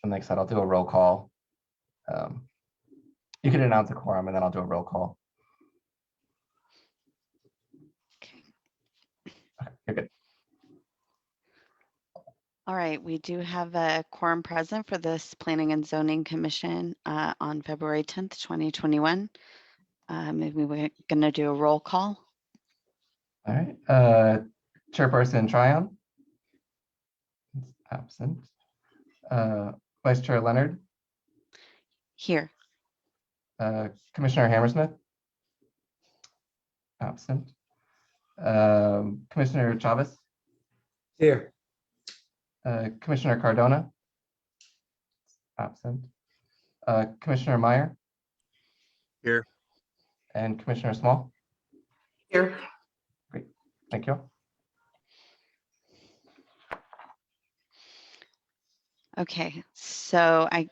And like I said, I'll do a roll call. You can announce a quorum and then I'll do a roll call. Okay. Okay, you're good. All right, we do have a quorum present for this Planning and Zoning Commission on February 10th, 2021. Maybe we're going to do a roll call. All right. Chairperson Tryon. Absent. Vice Chair Leonard. Here. Commissioner Hammersmith. Absent. Commissioner Chavez. Here. Commissioner Cardona. Absent. Commissioner Meyer. Here. And Commissioner Small. Here. Great, thank you. Okay, so I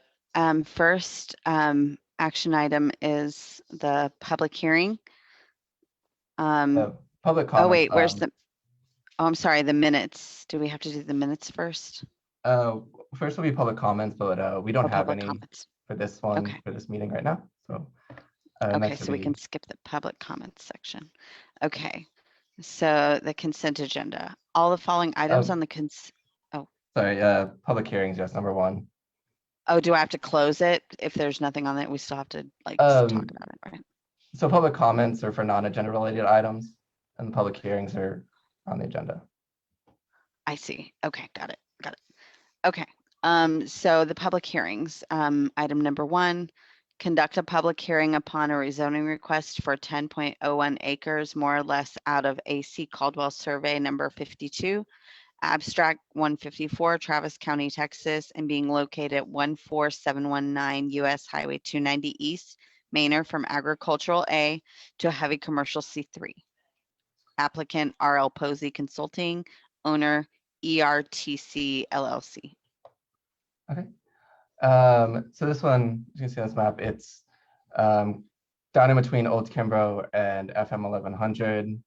first action item is the public hearing. Public comment. Oh wait, where's the? Oh, I'm sorry. The minutes. Do we have to do the minutes first? First will be public comments, but we don't Oh, have public any comments. for this one, Okay. for this meeting right now. So Okay, next so will we be- can skip the public comments section. Okay, so the consent agenda. All the following items on the Sorry, public hearings, yes, number one. Oh, do I have to close it? If there's nothing on it, we still have to like talk about it, right? So public comments are for non-agenda related items and the public hearings are on the agenda. I see. Okay, got it. Got it. Okay. So the public hearings, item number one, conduct a public hearing upon a rezoning request for 10.01 acres, more or less out of AC Caldwell Survey number 52, abstract 154, Travis County, Texas, and being located at 14719 US Highway 290 East, Manor, from agricultural A to a heavy commercial C3. Applicant RL Posey Consulting, owner ERTC LLC. Okay. So this one, you can see on this map, it's down in between Old Kimbrough and FM 1100.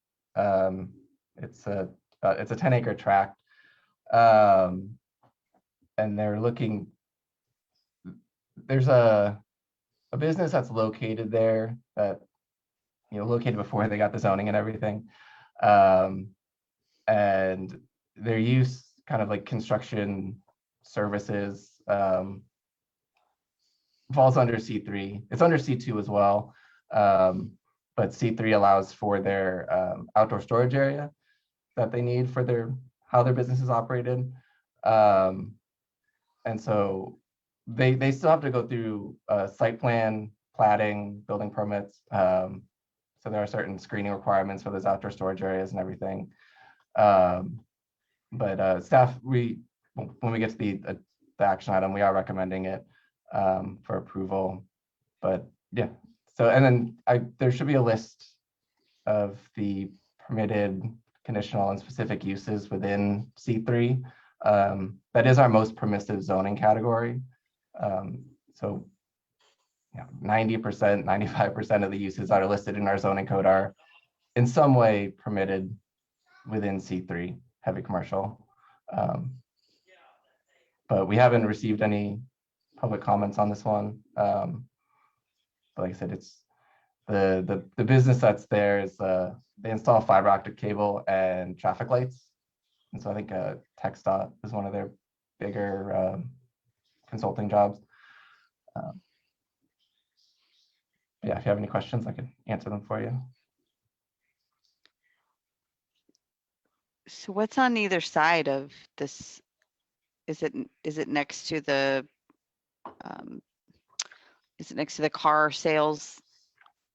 It's a 10-acre tract. And they're looking, there's a business that's located there that, located before they got the zoning and everything. And their use kind of like construction services falls under C3. It's under C2 as well, but C3 allows for their outdoor storage area that they need for how their business is operated. And so they still have to go through site plan, platting, building permits. So there are certain screening requirements for those outdoor storage areas and everything. But staff, when we get to the action item, we are recommending it for approval. But yeah, so and then there should be a list of the permitted, conditional, and specific uses within C3. That is our most permissive zoning category. So 90%, 95% of the uses that are listed in our zoning code are in some way permitted within C3, heavy commercial. But we haven't received any public comments on this one. But like I said, it's the business that's there is they install fiber optic cable and traffic lights. And so I think TxDOT is one of their bigger consulting jobs. Yeah, if you have any questions, I can answer them for you. So what's on either side of this? Is it next to the car sales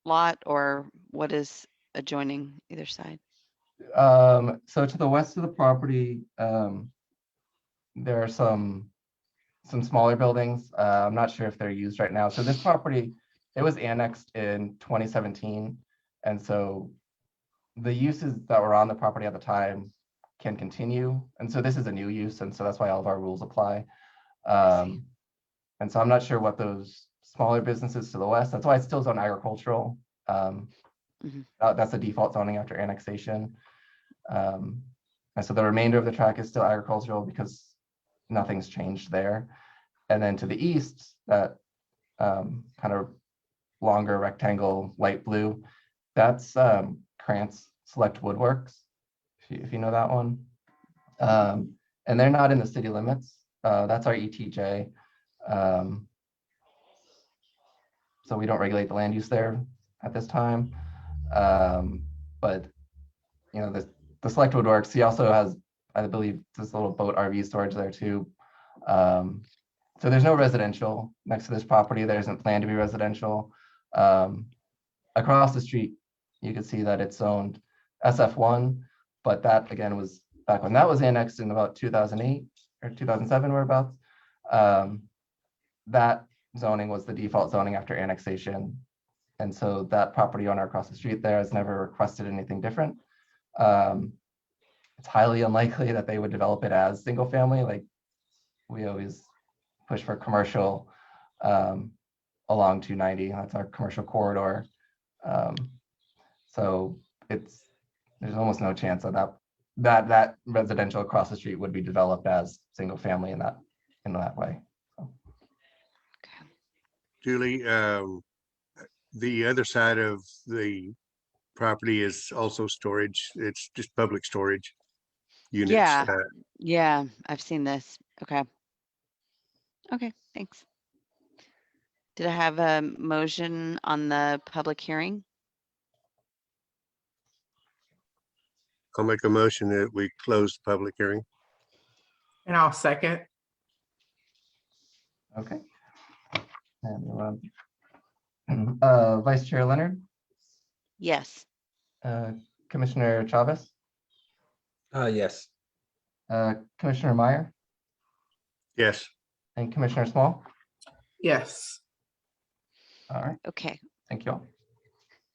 lot, or what is adjoining either side? So to the west of the property, there are some smaller buildings. I'm not sure if they're used right now. So this property, it was annexed in 2017. And so the uses that were on the property at the time can continue. And so this is a new use. And so that's why all of our rules apply. And so I'm not sure what those smaller businesses to the west, that's why it's still zoned agricultural. That's the default zoning after annexation. And so the remainder of the tract is still agricultural because nothing's changed there. And then to the east, that kind of longer rectangle, light blue, that's Krantz Select Woodworks, if you know that one. And they're not in the city limits. That's our ETJ. So we don't regulate the land use there at this time. But you know, the Select Woodworks, he also has, I believe, this little boat RV storage there too. So there's no residential next to this property. There isn't planned to be residential. Across the street, you can see that it's zoned SF1, but that again was back when that was annexed in about 2008 or 2007 whereabouts. That zoning was the default zoning after annexation. And so that property owner across the street there has never requested anything different. It's highly unlikely that they would develop it as single family. Like we always push for commercial along 290. That's our commercial corridor. So there's almost no chance of that residential across the street would be developed as single family in that way. Julie, the other side of the property is also storage. It's just public storage units. Yeah. Yeah, I've seen this. Okay. Okay, thanks. Did I have a motion on the public hearing? I'll make a motion that we close the public hearing. And I'll second. Okay. And Vice Chair Leonard, Yes. Commissioner Chavez, Yes. Commissioner Meyer, Yes, and Commissioner Small. Yes. All right, Okay. thank you all.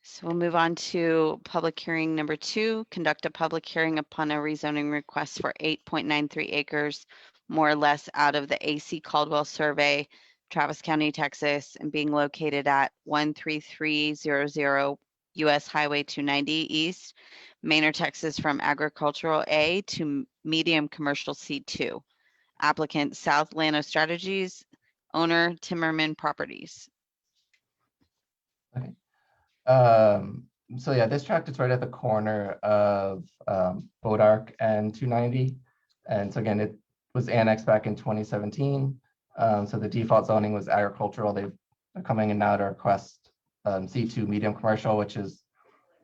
So we'll move on to public hearing number 2, conduct a public hearing upon a rezoning request for 8.93 acres, more or less out of the AC Caldwell survey, Travis County, Texas, and being located at 13300 US Highway 290 East, Manor, Texas, from agricultural A to medium commercial C2. Applicant South Lano Strategies, owner Timmerman Properties. So yeah, this tract is right at the corner of Bodark and 290. And so again, it was annexed back in 2017. So the default zoning was agricultural. They're coming in now to request C2 medium commercial, which is,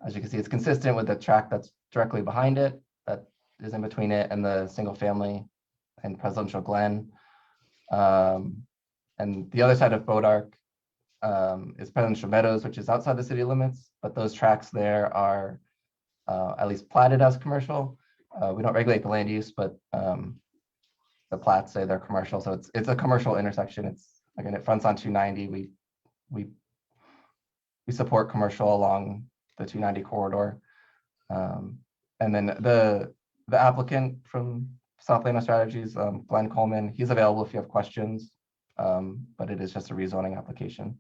as you can see, it's consistent with the tract that's directly behind it, that is in between it and the single family and Presidential Glen. And the other side of Bodark is Presidential Meadows, which is outside the city limits, but those tracts there are at least platted as commercial. We don't regulate the land use, but the plats say they're commercial, so it's a commercial intersection. It's again, it fronts on 290. We support commercial along the 290 corridor, and then the applicant from South Lano Strategies, Glenn Coleman, he's available if you have questions, but it is just a rezoning application.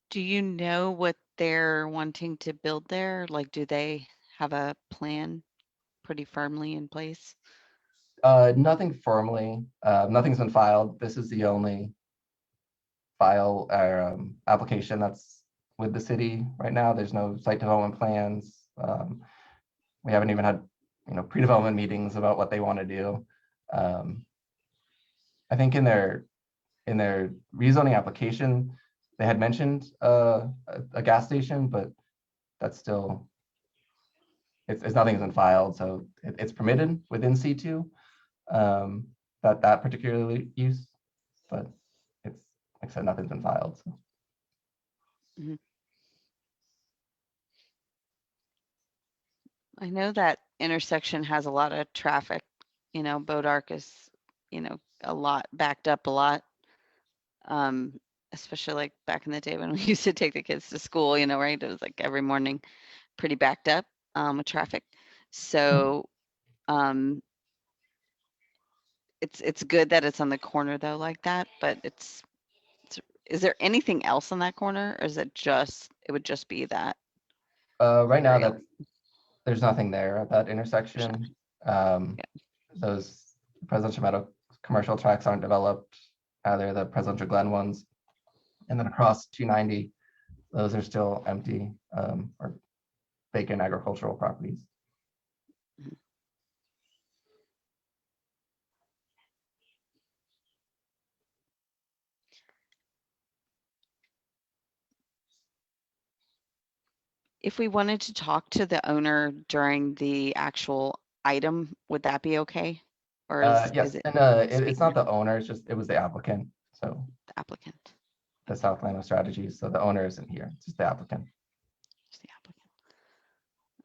Do you know what they're wanting to build there? Like, do they have a plan pretty firmly in place? Nothing formally, nothing's been filed. This is the only file or application that's with the city right now. There's no site development plans. We haven't even had, pre-development meetings about what they want to do. I think in their rezoning application, they had mentioned a gas station, but that's still, it's nothing's been filed, so it's permitted within C2, that particular use, but it's, like I said, nothing's been filed. So. Mm-hmm. I know that intersection has a lot of traffic. Bodark is, a lot backed up a lot. Especially like back in the day when we used to take the kids to school, right? It was like every morning pretty backed up with traffic. So it's good that it's on the corner though like that, but is there anything else on that corner, or is it would just be that? Right now area? there's nothing there at that intersection. Those Presidential Meadow commercial tracks aren't developed, either the Presidential Glen ones. And then across 290, those are still empty or vacant agricultural properties. If we wanted to talk to the owner during the actual item, would that be okay? Or Yes, is it and it's speaking not to the owner, it was the applicant. So the applicant? the Southland Strategies. So the owner isn't here, it's just the applicant. Just the applicant.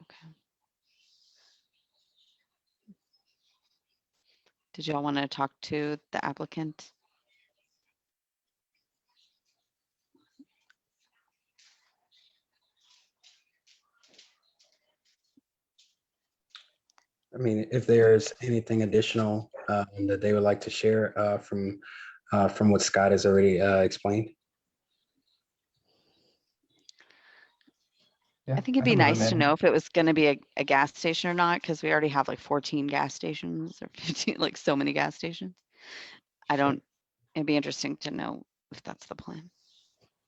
Okay. Did y'all want to talk to the applicant? I mean, if there's anything additional that they would like to share from what Scott has already explained. Yeah, I think it'd be can move nice them to in. know if it was going to be a gas station or not, because we already have like 14 gas stations or 15, like so many gas stations. It'd be interesting to know if that's the plan.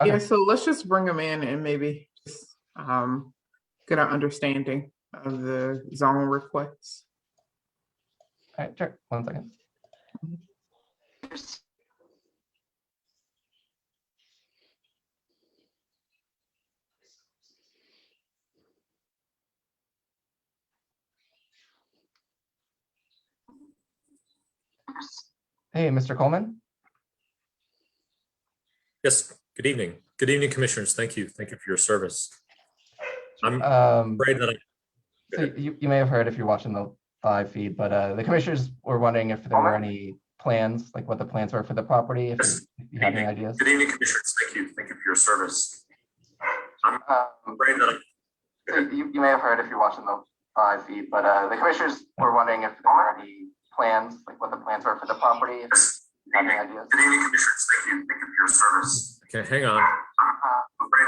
Okay. Yeah, so let's just bring them in and maybe just get an understanding of the zone requests. All right, sure. 1 second. Hey, Mr. Coleman. Yes, good evening. Good evening, commissioners. Thank you. Thank you for your service. I'm Um, afraid that so you may have heard if you're watching the live feed, but the commissioners were wondering if there were any plans, like what the plans were for the property, if you had any ideas. Good evening, commissioners. Thank you. Thank you for your service. I'm afraid that So you may have heard if you're watching the live feed, but the commissioners were wondering if there were any plans, like what the plans were for the property, if you had any ideas. Good evening, commissioners. Thank you. Thank you for your service. Okay, hang on. I'm afraid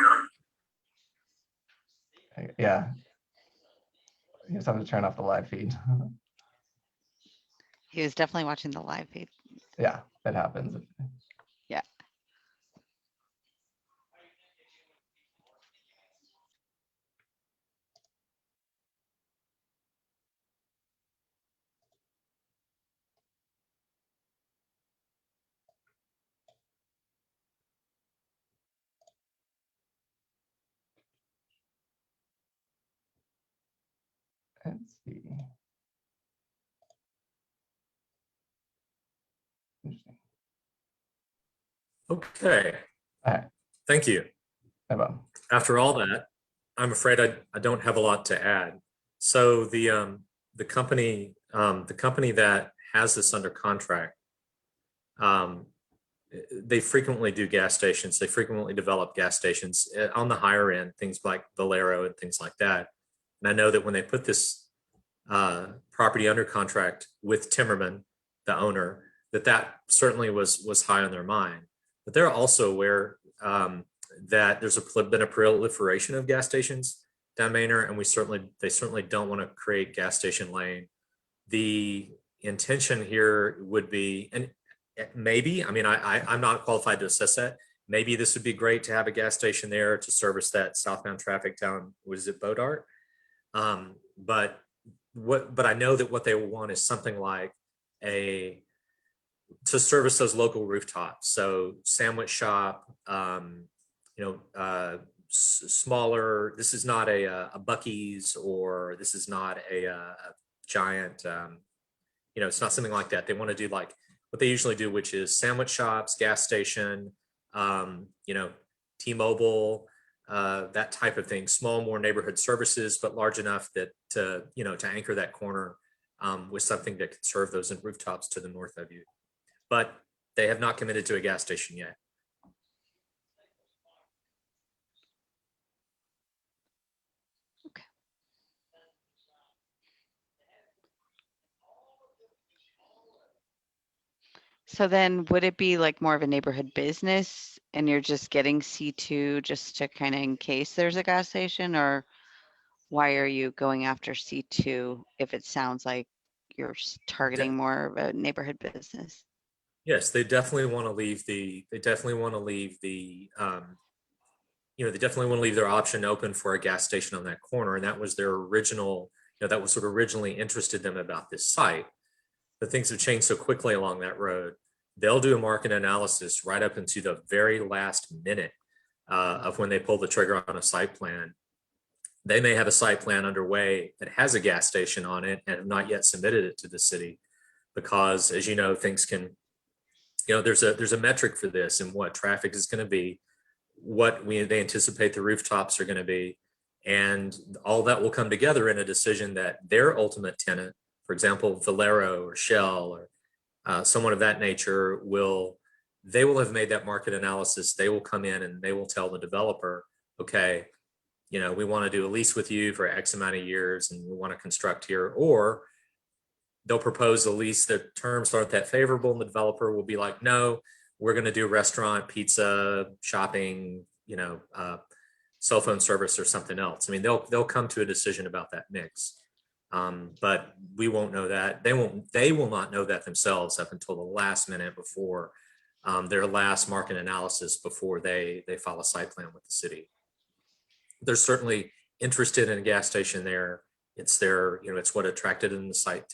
that Yeah. You just have to turn off the live feed. He was definitely watching the live feed. Yeah, that happens. Yeah. Let's see. Interesting. Okay. All right. Thank you. No problem. After all that, I'm afraid I don't have a lot to add. So the company that has this under contract, they frequently do gas stations. They frequently develop gas stations on the higher end, things like Valero and things like that. And I know that when they put this property under contract with Timmerman, the owner, that certainly was high on their mind. But they're also aware that there's been a proliferation of gas stations down Manor, and they certainly don't want to create gas station lane. The intention here would be, and maybe, I mean, I'm not qualified to assess that. Maybe this would be great to have a gas station there to service that southbound traffic down, what is it, Bodart? But I know that what they want is something like to service those local rooftops. So sandwich shop, smaller. This is not a Buc-ee's, or this is not a giant. It's not something like that. They want to do like what they usually do, which is sandwich shops, gas station, T-Mobile, that type of thing. Small, more neighborhood services, but large enough that to anchor that corner with something that could serve those rooftops to the north of you. But they have not committed to a gas station yet. Okay. So then would it be like more of a neighborhood business and you're just getting C2 just to kind of in case there's a gas station, or why are you going after C2 if it sounds like you're targeting more of a neighborhood business. Yes, they definitely want to leave they definitely want to leave they definitely want to leave their option open for a gas station on that corner. And that was their original, that was what originally interested them about this site. But things have changed so quickly along that road. They'll do a market analysis right up into the very last minute of when they pull the trigger on a site plan. They may have a site plan underway that has a gas station on it and have not yet submitted it to the city because, as you know, things can, there's a metric for this and what traffic is going to be, they anticipate the rooftops are going to be, and all that will come together in a decision that their ultimate tenant, for example, Valero or Shell or someone of that nature, they will have made that market analysis. They will come in and they will tell the developer, okay, we want to do a lease with you for X amount of years and we want to construct here. Or they'll propose a lease that terms aren't that favorable and the developer will be like, no, we're going to do restaurant, pizza, shopping, cell phone service or something else. I mean, they'll come to a decision about that mix. But we won't know that. They will not know that themselves up until the last minute before their last market analysis before they file a site plan with the city. They're certainly interested in a gas station there. It's it's what attracted them to the site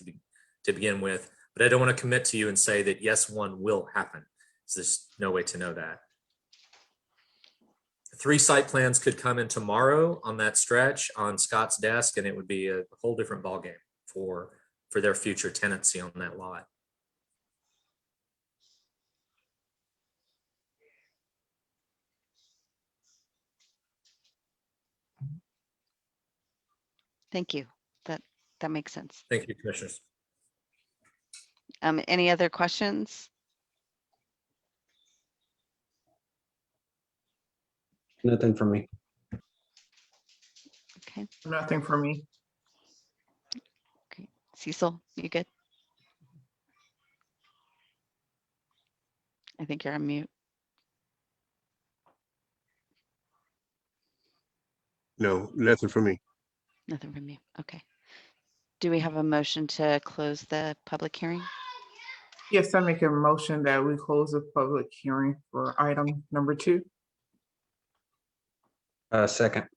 to begin with. But I don't want to commit to you and say that yes, one will happen. There's no way to know that. 3 site plans could come in tomorrow on that stretch on Scott's desk, and it would be a whole different ballgame for their future tenancy on that lot. Thank you. That makes sense. Thank you, commissioners. Any other questions? Nothing from me. Okay, Nothing for me. great. Cecil, you good? I think you're on mute. No, nothing for me. Nothing from you. Okay. Do we have a motion to close the public hearing? Yes, I make a motion that we close the public hearing for item number 2. Second.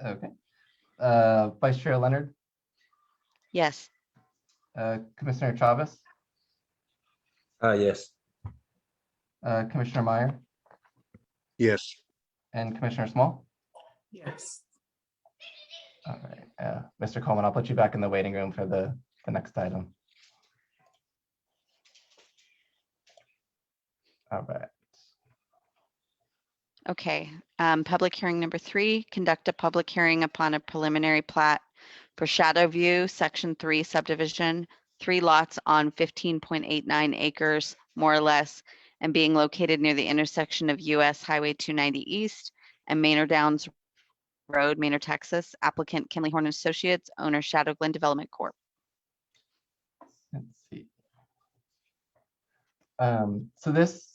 Okay. Vice Chair Leonard, Yes. Commissioner Chavez, Yes. Commissioner Meyer, Yes, and Commissioner Small. Yes. All right, Mr. Coleman, I'll put you back in the waiting room for the next item. All right. Okay. Public hearing number 3, conduct a public hearing upon a preliminary plat for Shadow View, Section 3 subdivision, 3 lots on 15.89 acres, more or less, and being located near the intersection of US Highway 290 East and Manor Downs Road, Manor, Texas. Applicant Kinley Horn Associates, owner Shadow Glen Development Corp. Let's see. So this,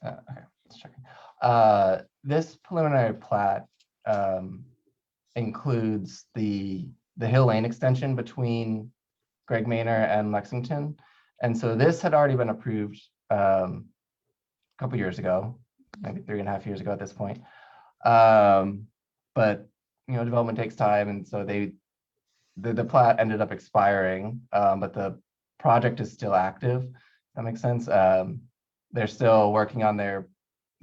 okay, let's check. This preliminary plat includes the Hill Lane extension between Greg Manor and Lexington. And so this had already been approved a couple years ago, maybe 3.5 years ago at this point. But development takes time, and so the plat ended up expiring, but the project is still active. That makes sense. They're still working on their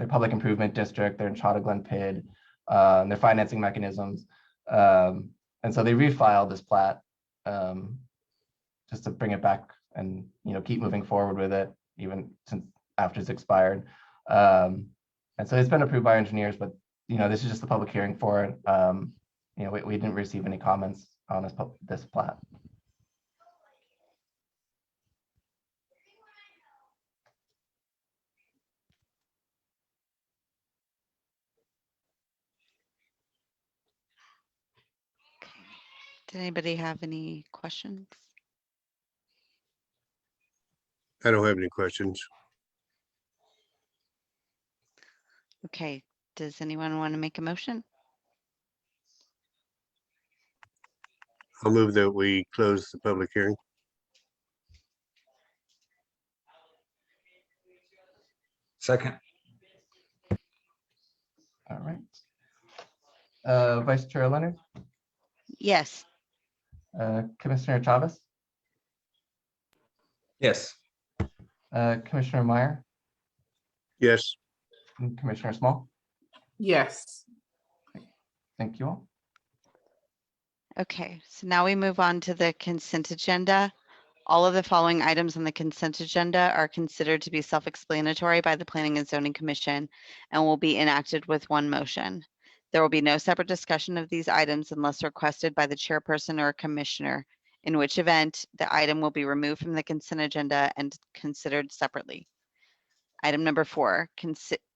public improvement district, their Shadow Glen PID, their financing mechanisms. And so they refiled this plat just to bring it back and keep moving forward with it, even since after it's expired. And so it's been approved by engineers, but this is just the public hearing for it. We didn't receive any comments on this plat. Okay. Did anybody have any questions? I don't have any questions. Okay. Does anyone want to make a motion? I'll move that we close the public hearing. Second. All right. Vice Chair Leonard, Yes. Commissioner Chavez, Yes. Commissioner Meyer, Yes, and Commissioner Small. Yes. Thank you all. Okay, so now we move on to the consent agenda. All of the following items on the consent agenda are considered to be self-explanatory by the Planning and Zoning Commission and will be enacted with one motion. There will be no separate discussion of these items unless requested by the chairperson or a commissioner, in which event the item will be removed from the consent agenda and considered separately. Item number 4,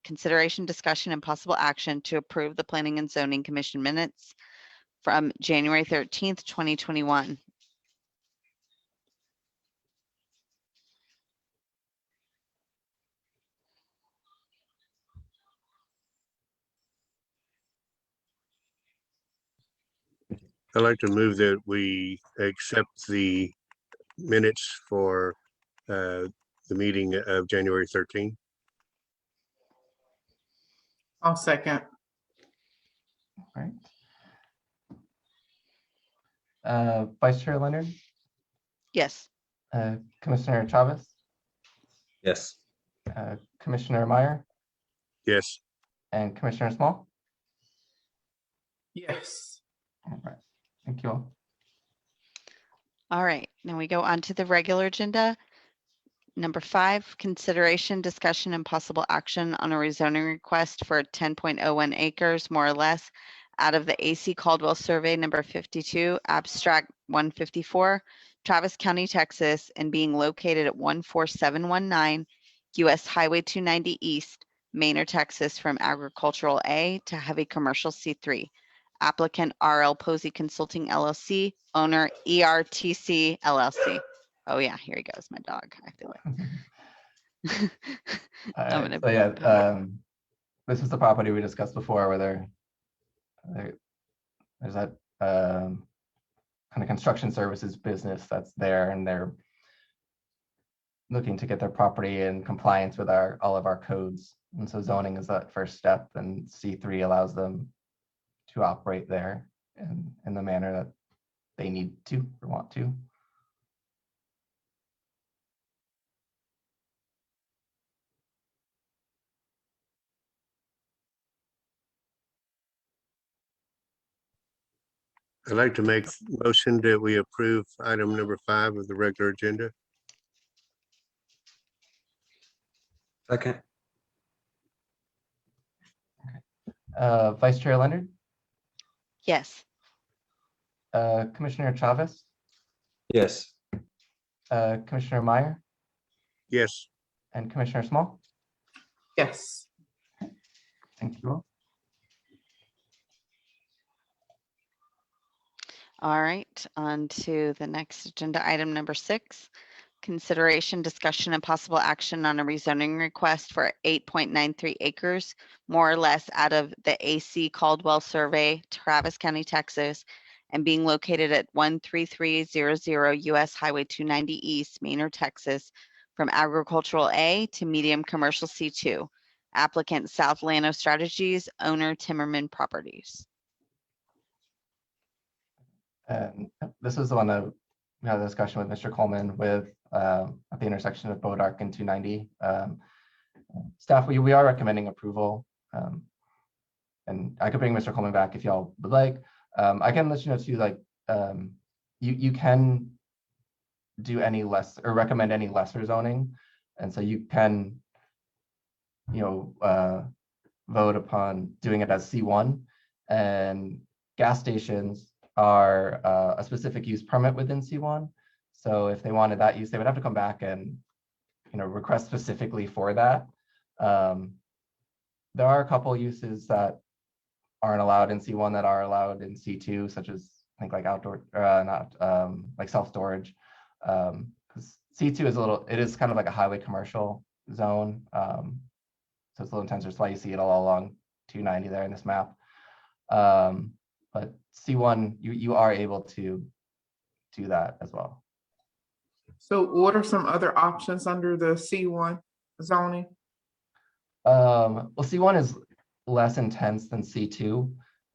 consideration, discussion, and possible action to approve the Planning and Zoning Commission minutes from January 13th, 2021. I'd like to move that we accept the minutes for the meeting of January 13. I'll second. All right. Vice Chair Leonard, Yes. Commissioner Chavez, Yes. Commissioner Meyer, Yes, and Commissioner Small. Yes. All right. Thank you all. All right, now we go on to the regular agenda. Number 5, consideration, discussion, and possible action on a rezoning request for 10.01 acres, more or less, out of the AC Caldwell Survey number 52, abstract 154, Travis County, Texas, and being located at 14719 US Highway 290 East, Manor, Texas, from agricultural A to heavy commercial C3. Applicant RL Posey Consulting LLC, owner ERTC LLC. Oh yeah, here he goes, my dog. I feel it. All I'm right, gonna so yeah, bump him. this is the property we discussed before where there's that kind of construction services business that's there, and they're looking to get their property in compliance with all of our codes. And so zoning is that first step, and C3 allows them to operate there in the manner that they need to or want to. I'd like to make motion that we approve item number 5 of the regular agenda. Second. Vice Chair Leonard, Yes. Commissioner Chavez, Yes. Commissioner Meyer, Yes, and Commissioner Small. Yes. Thank you all. All right, on to the next agenda item, number 6. Consideration, discussion, and possible action on a rezoning request for 8.93 acres, more or less, out of the AC Caldwell Survey, Travis County, Texas, and being located at 13300 US Highway 290 East, Manor, Texas, from agricultural A to medium commercial C2. Applicant South Lano Strategies, owner Timmerman Properties. And this is the one that we had a discussion with Mr. Coleman with at the intersection of Bodark and 290. Staff, we are recommending approval. And I could bring Mr. Coleman back if y'all would like. I can let you know too, like you can do any less or recommend any lesser zoning. And so you can, vote upon doing it as C1, and gas stations are a specific use permit within C1. So if they wanted that use, they would have to come back and, request specifically for that. There are a couple uses that aren't allowed in C1 that are allowed in C2, such as I think like outdoor, like self-storage. Because C2 it is kind of like a highway commercial zone. So it's a little intense. That's why you see it all along 290 there in this map. But C1, you are able to do that as well. So what are some other options under the C1 zoning? Well, C1 is less intense than C2,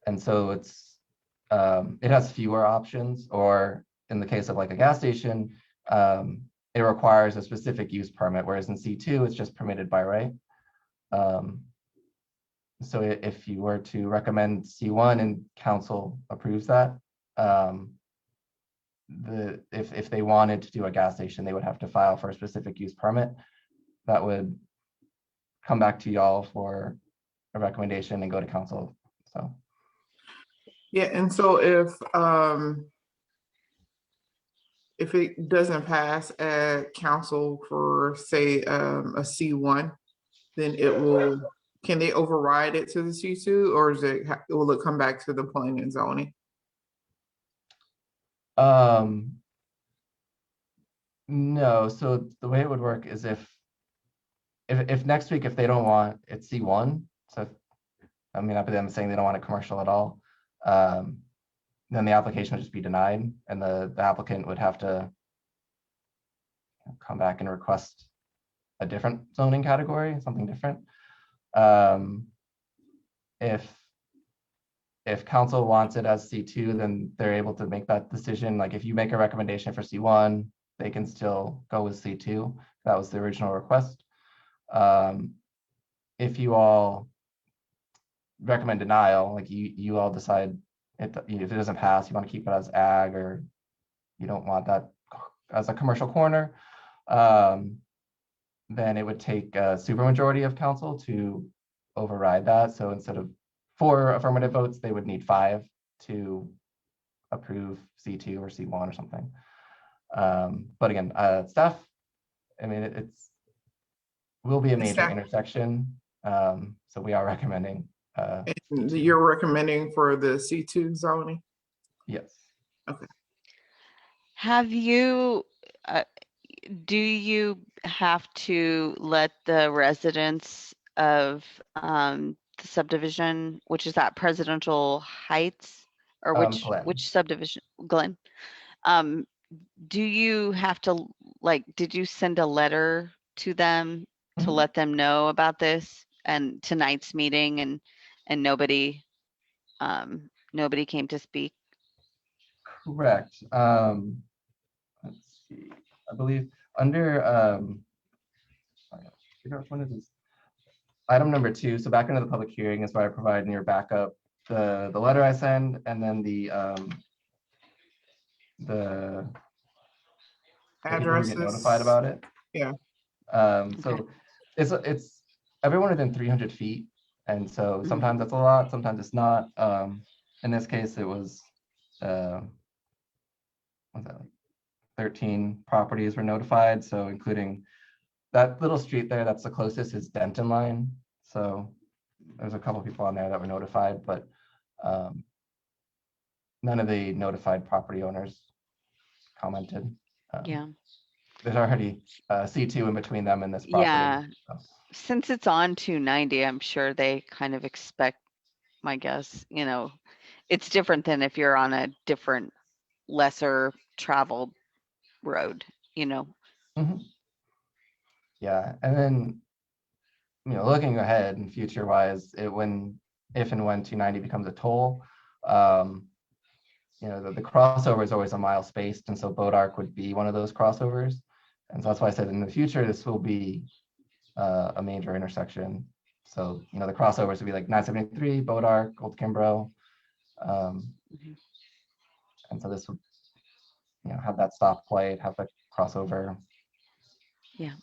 and so it has fewer options, or in the case of like a gas station, it requires a specific use permit, whereas in C2, it's just permitted by right. So if you were to recommend C1 and council approves that, if they wanted to do a gas station, they would have to file for a specific use permit. That would come back to y'all for a recommendation and go to council. So Yeah, and so if it doesn't pass at council for, say, a C1, then can they override it to the C2, or will it come back to the planning and zoning? no, so the way it would work is if next week, if they don't want it C1, so I mean, I'm saying they don't want it commercial at all, then the application would just be denied, and the applicant would have to come back and request a different zoning category, something different. If council wants it as C2, then they're able to make that decision. Like if you make a recommendation for C1, they can still go with C2. That was the original request. If you all recommend denial, like you all decide if it doesn't pass, you want to keep it as ag, or you don't want that as a commercial corner, then it would take a supermajority of council to override that. So instead of 4 affirmative votes, they would need 5 to approve C2 or C1 or something. But again, staff, I mean, it's will be a major Staff. intersection. So we are recommending, And you're recommending for the C2 zoning? yes. Have you, do you have to let the residents of the subdivision, which is at Presidential Heights, or Glenn. which subdivision, Glenn? Do you have to, like, did you send a letter to them to Mhm. let them know about this and tonight's meeting, and nobody came to speak? Correct. Let's see. I believe under figure out which one it is. Item number 2. So back into the public hearing is where I provide in your backup the letter I send, and then the people who get notified Addresses? about it. Yeah. So it's everyone within 300 feet, and so sometimes that's a lot, sometimes it's not. In this case, it was what's that, like 13 properties were notified, so including that little street there, that's the closest is Denton Line. So there's a couple people on there that were notified, but none of the notified property owners commented. Yeah. There's already C2 in between them and this property. Yeah. So. Since it's on 290, I'm sure they kind of expect, my guess, it's different than if you're on a different, lesser traveled road, Mhm. Yeah, and then, looking ahead and future wise, if and when 290 becomes a toll, the crossover is always a mile spaced, and so Boat Arc would be one of those crossovers. And so that's why I said in the future, this will be a major intersection. So, the crossovers would be like 973, Boat Arc, Old Kimbrough. And so this would, have that stoplight, have the crossover. Yeah.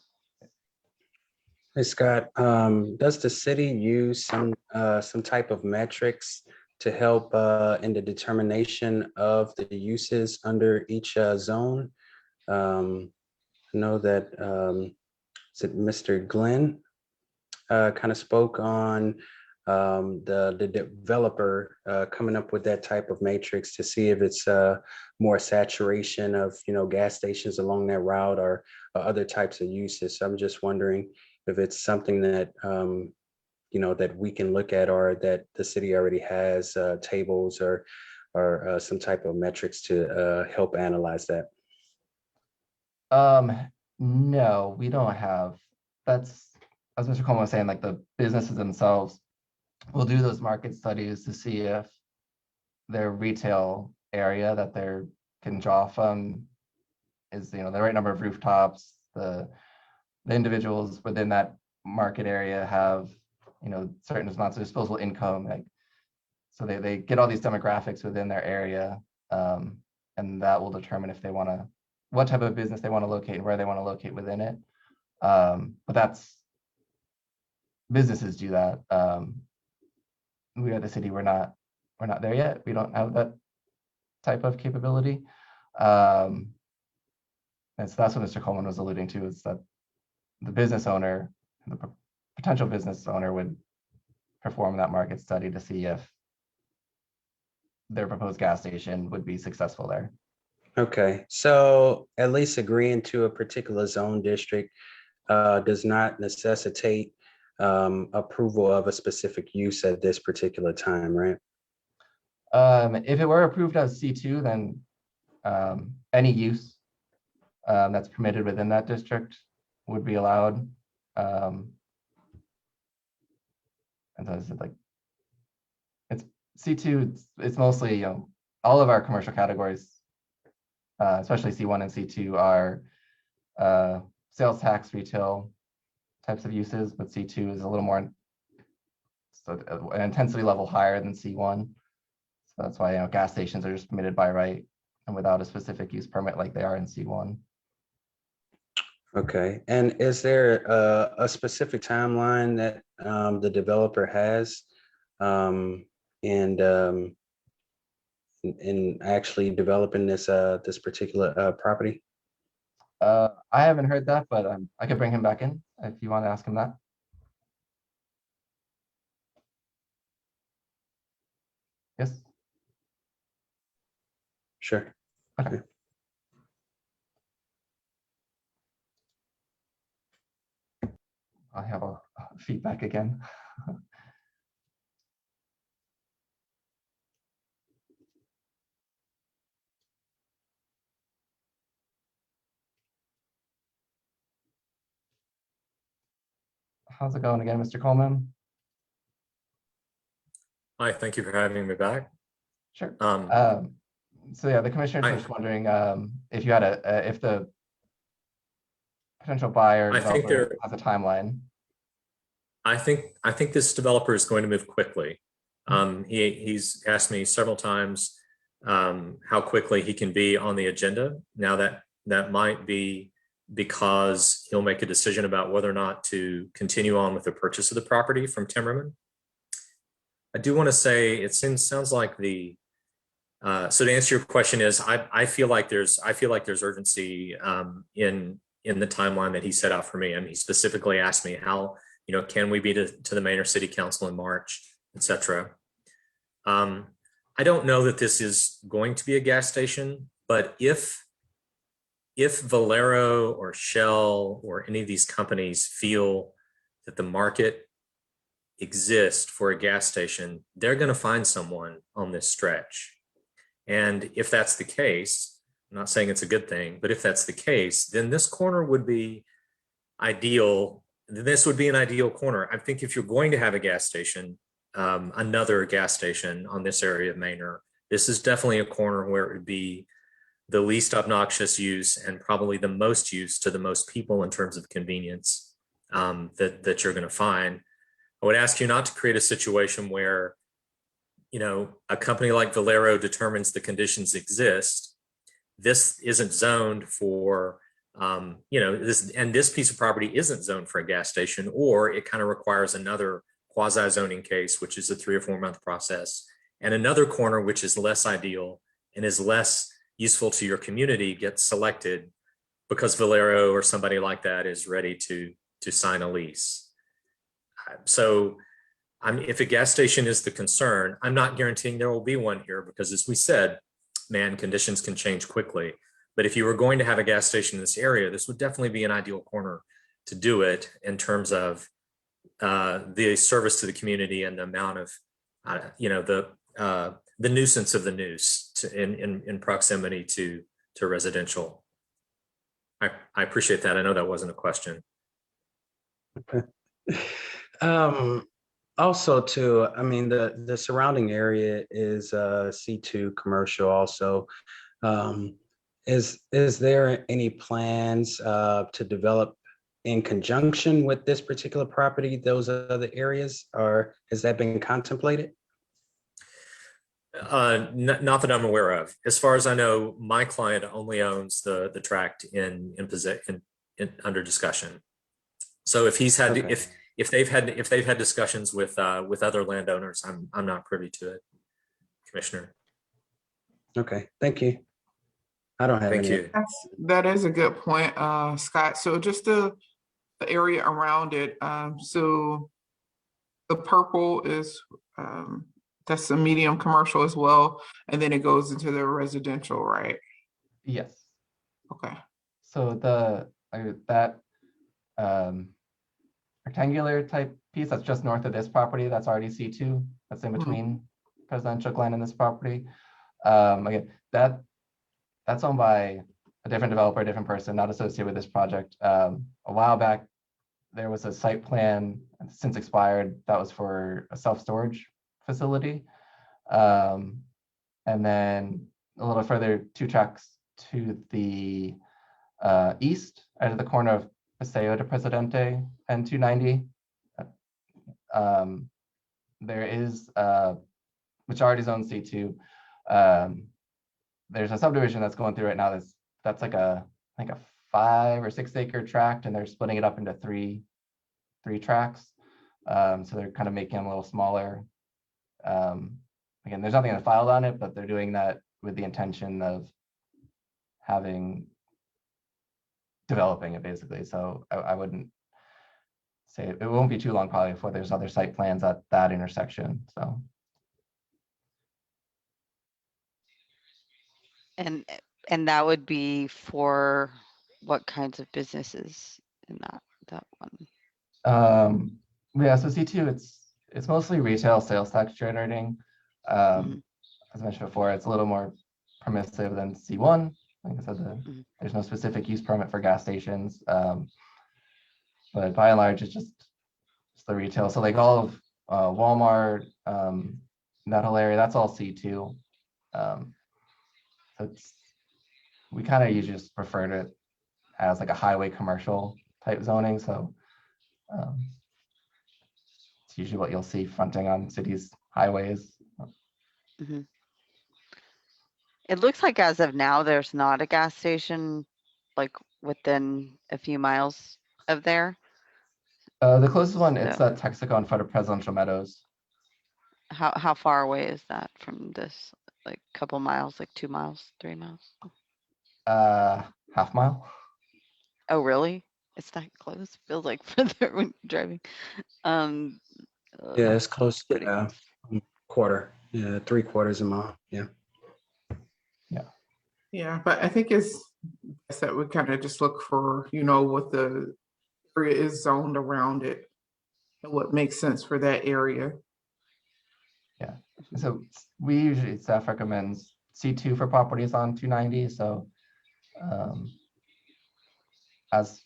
Hey, Scott, does the city use some type of metrics to help in the determination of the uses under each zone? I know that Mr. Glenn kind of spoke on the developer coming up with that type of matrix to see if it's more saturation of gas stations along that route, or other types of uses. So I'm just wondering if it's something that that we can look at, or that the city already has tables or or some type of metrics to help analyze that? No, we don't have, that's, as Mr. Coleman was saying, like the businesses themselves will do those market studies to see if their retail area that they're can draw from is, the right number of rooftops, the individuals within that market area have, certain amounts of disposable income, like, so they get all these demographics within their area, and that will determine if they want to, what type of business they want to locate and where they want to locate within it. But that's, businesses do that. We at the city, we're not there yet. We don't have that type of capability. And so that's what Mr. Coleman was alluding to, is that the business owner, the potential business owner would perform that market study to see if their proposed gas station would be successful there. Okay, so at least agreeing to a particular zone district does not necessitate approval of a specific use at this particular time, right? If it were approved as C2, then any use that's permitted within that district would be allowed. And so it's like, it's C2, it's mostly, all of our commercial categories, especially C1 and C2, are sales tax retail types of uses, but C2 is a little more, so an intensity level higher than C1. So that's why, gas stations are just permitted by right and without a specific use permit like they are in C1. Okay, and is there a specific timeline that the developer has in actually developing this this particular property? I haven't heard that, but I could bring him back in if you want to ask him that. Yes. Sure. Okay. I have a feedback again. How's it going again, Mr. Coleman? Hi, thank you for having me back. Sure. Um, So yeah, the commissioner was just wondering if you had if the potential buyer I think developer has a timeline. I think this developer is going to move quickly. He's asked me several times how quickly he can be on the agenda. Now that might be because he'll make a decision about whether or not to continue on with the purchase of the property from Timmerman. I do want to say it sounds like the so to answer your question is I feel like there's urgency in the timeline that he set out for me. I mean, he specifically asked me how, can we be to the mayor city council in March, etc. I don't know that this is going to be a gas station, but if Valero or Shell or any of these companies feel that the market exists for a gas station, they're going to find someone on this stretch. And if that's the case, I'm not saying it's a good thing, but if that's the case, then this corner would be ideal. This would be an ideal corner. I think if you're going to have a gas station, another gas station on this area of Manor, this is definitely a corner where it would be the least obnoxious use and probably the most use to the most people in terms of convenience that you're going to find. I would ask you not to create a situation where, a company like Valero determines the conditions exist. This isn't zoned for, this piece of property isn't zoned for a gas station, or it kind of requires another quasi zoning case, which is a 3 or 4 month process, and another corner, which is less ideal and is less useful to your community, gets selected because Valero or somebody like that is ready to sign a lease. So if a gas station is the concern, I'm not guaranteeing there will be one here because, as we said, conditions can change quickly. But if you were going to have a gas station in this area, this would definitely be an ideal corner to do it in terms of the service to the community and the amount of, the the nuisance of the noose in proximity to residential. I appreciate that. I know that wasn't a question. Also too, I mean, the surrounding area is C2 commercial also. Is there any plans to develop in conjunction with this particular property, those other areas, or has that been contemplated? Not that I'm aware of. As far as I know, my client only owns the tract under discussion. So if he's had Okay. if they've had discussions with other landowners, I'm not privy to it, Commissioner. Okay, thank you. I don't have Thank any. you. That is a good point, Scott. So just the area around it, so the purple is, that's a medium commercial as well, and then it goes into the residential, right? Yes. Okay. So that rectangular type piece that's just north of this property, that's already C2, that's in between Presidential Glen and this property. Again, that's owned by a different developer, a different person, not associated with this project. A while back, there was a site plan since expired that was for a self-storage facility. And then a little further, 2 tracks to the east, out of the corner of Paseo de Presidente and 290. There is majority zone C2. There's a subdivision that's going through right now that's like I think a 5 or 6 acre tract, and they're splitting it up into three tracks. So they're kind of making them a little smaller. Again, there's nothing filed on it, but they're doing that with the intention of developing it basically. So I wouldn't say it won't be too long probably before there's other site plans at that intersection. So. And that would be for what kinds of businesses in that one? Yeah, so C2, it's mostly retail sales tax generating. As mentioned before, it's a little more permissive than C1. Like I said, there's no specific use permit for gas stations. But by and large, it's just the retail. So like all of Walmart, that whole area, that's all C2. So we kind of usually just prefer it as like a highway commercial type zoning. So it's usually what you'll see fronting on cities' highways. It looks like as of now, there's not a gas station like within a few miles of there. The closest one, it's So- at Texaco in front of Presidential Meadows. How far away is that from this? Like couple miles, like 2 miles, 3 miles? Half mile. Oh, really? It's that close? Feels like further when driving. Yeah, it's close pretty to quarter. Yeah, 3/4 a mile. Yeah. Yeah, but I think it's that we kind of just look for, what the area is zoned around it and what makes sense for that area. So we usually, staff recommends C2 for properties on 290. So as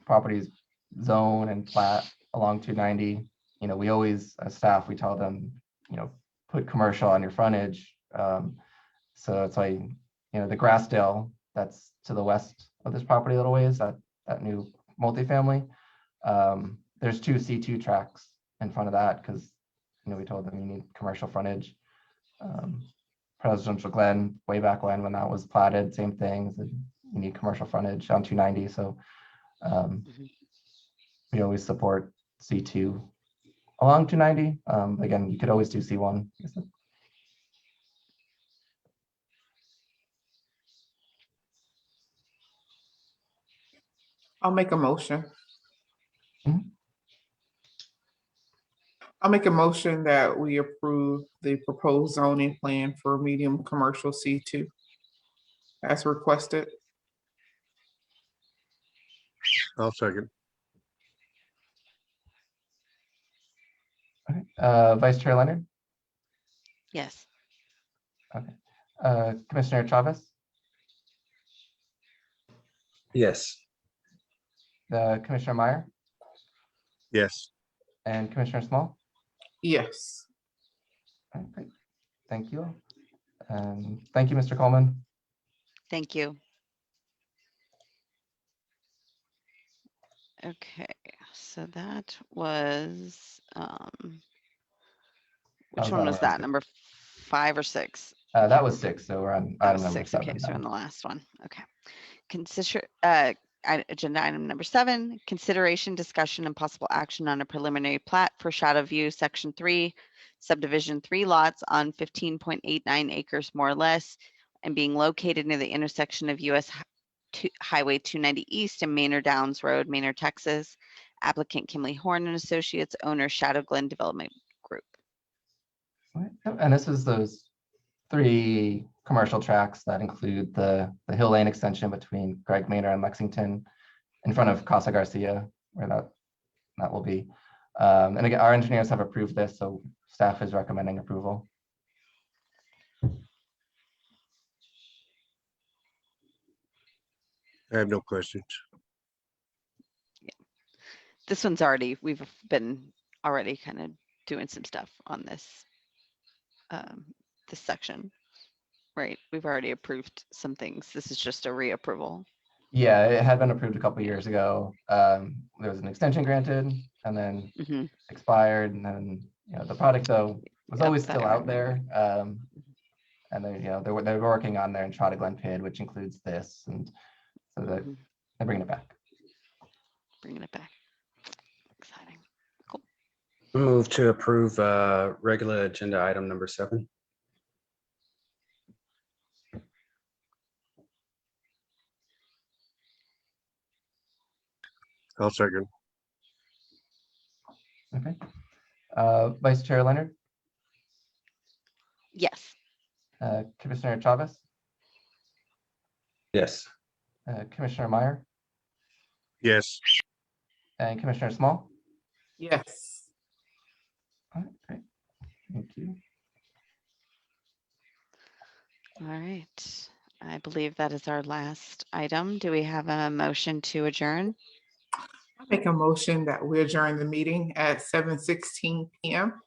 properties zone and plat along 290, we always, as staff, we tell them, put commercial on your frontage. So it's like, the Grassdale that's to the west of this property a little ways, that new multifamily. There's 2 C2 tracks in front of that because, we told them you need commercial frontage. Presidential Glen, way back when that was platted, same thing. So you need commercial frontage on 290. So we always support C2 along 290. Again, you could always do C1. I'll make a motion. Mhm. I'll make a motion that we approve the proposed zoning plan for medium commercial C2 as requested. I'll second. Okay. Vice Chair Leonard, Yes. Commissioner Chavez, Yes. Commissioner Meyer, Yes, and Commissioner Small. Yes. All right, great. Thank you. Thank you, Mr. Coleman. Thank you. Okay, so that was, which was one on was round that? six. Number 5 or 6? That was 6, so we're on That item was number 6. 7 Okay, so we're on now. the last one. Okay. Consider, agenda item number 7, consideration, discussion, and possible action on a preliminary plat for Shadow View, Section 3, subdivision 3 lots on 15.89 acres more or less, and being located near the intersection of US Highway 290 East and Manor Downs Road, Manor, Texas. Applicant Kimley Horn and Associates, owner Shadow Glen Development Group. All right, yep, and this is those 3 commercial tracks that include the Hill Lane extension between Greg Manor and Lexington in front of Casa Garcia, where that will be. And again, our engineers have approved this, so staff is recommending approval. I have no questions. This one's we've been already kind of doing some stuff on this, this section, right? We've already approved some things. This is just a reapproval. Yeah, it had been approved a couple years ago. There was an extension granted and then Mhm. expired, and then, the product though was Yep, always that still I out there. And then, they're working on their Entrada Glen PID, which includes this, and so that Mhm. they're bringing it back. Bringing it back. Exciting. Move to approve regular agenda item number 7. I'll second. Okay. Vice Chair Leonard, Yes. Commissioner Chavez, Yes. Commissioner Meyer, Yes, and Commissioner Small. Yes. All right, great. Thank you. All right. I believe that is our last item. Do we have a motion to adjourn? I make a motion that we adjourn the meeting at 7:16 PM.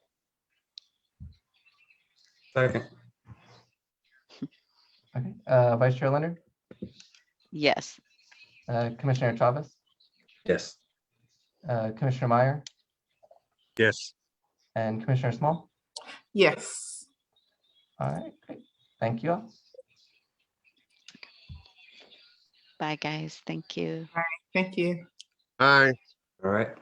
Second. Okay. Vice Chair Leonard, Yes. Commissioner Chavez, Yes. Commissioner Meyer, yes. and Commissioner Small. Yes. All right, great. Thank you all. Bye, guys. Thank you. Thank you. Aye. All right.